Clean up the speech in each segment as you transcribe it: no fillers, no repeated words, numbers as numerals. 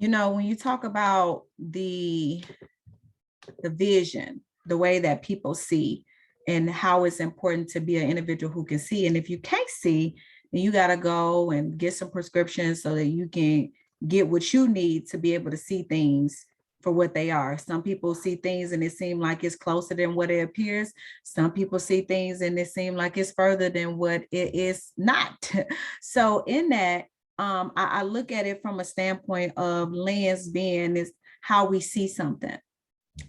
You know, when you talk about the vision, the way that people see, and how it's important to be an individual who can see. And if you can't see, then you got to go and get some prescriptions so that you can get what you need to be able to see things for what they are. Some people see things and it seems like it's closer than what it appears. Some people see things and it seems like it's further than what it is not. So in that, I look at it from a standpoint of lens being is how we see something.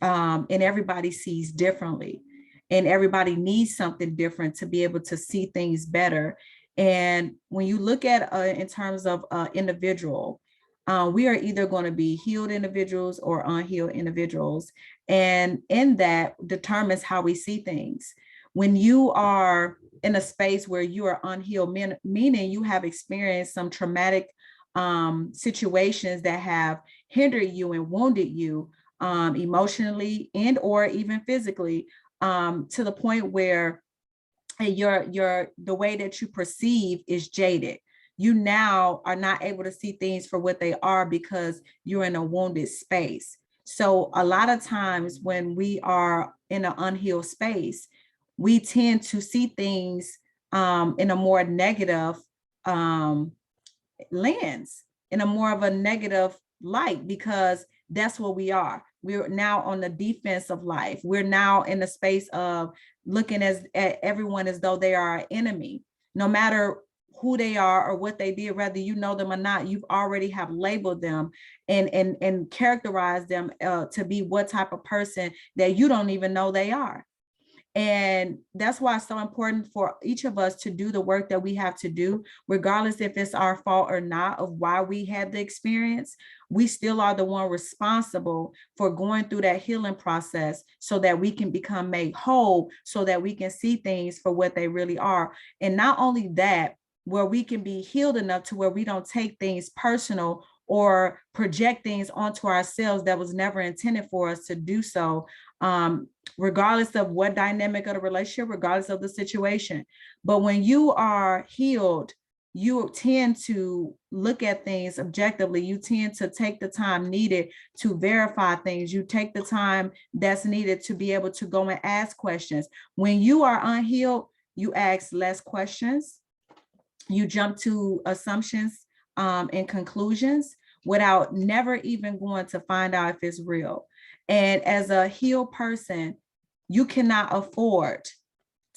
And everybody sees differently, and everybody needs something different to be able to see things better. And when you look at in terms of individual, we are either going to be healed individuals or unhealed individuals, and in that determines how we see things. When you are in a space where you are unhealed, meaning you have experienced some traumatic situations that have hindered you and wounded you, emotionally and or even physically, to the point where the way that you perceive is jaded. You now are not able to see things for what they are because you're in a wounded space. So a lot of times when we are in an unhealed space, we tend to see things in a more negative lens, in a more of a negative light, because that's what we are. We're now on the defense of life. We're now in the space of looking at everyone as though they are our enemy. No matter who they are or what they did, whether you know them or not, you've already have labeled them and characterized them to be what type of person that you don't even know they are. And that's why it's so important for each of us to do the work that we have to do, regardless if it's our fault or not of why we had the experience. We still are the one responsible for going through that healing process so that we can become made whole, so that we can see things for what they really are. And not only that, where we can be healed enough to where we don't take things personal or project things onto ourselves that was never intended for us to do so, regardless of what dynamic of the relationship, regardless of the situation. But when you are healed, you tend to look at things objectively. You tend to take the time needed to verify things. You take the time that's needed to be able to go and ask questions. When you are unhealed, you ask less questions. You jump to assumptions and conclusions without never even going to find out if it's real. And as a healed person, you cannot afford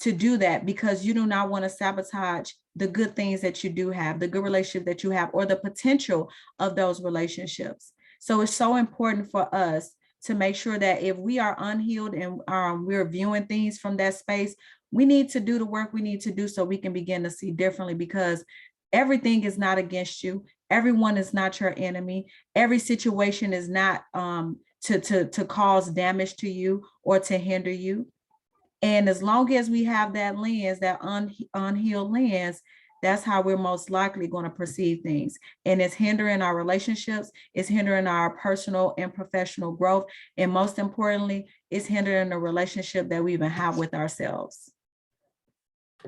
to do that, because you do not want to sabotage the good things that you do have, the good relationship that you have, or the potential of those relationships. So it's so important for us to make sure that if we are unhealed and we're viewing things from that space, we need to do the work we need to do so we can begin to see differently, because everything is not against you. Everyone is not your enemy. Every situation is not to cause damage to you or to hinder you. And as long as we have that lens, that unhealed lens, that's how we're most likely going to perceive things. And it's hindering our relationships, it's hindering our personal and professional growth. And most importantly, it's hindering the relationship that we even have with ourselves.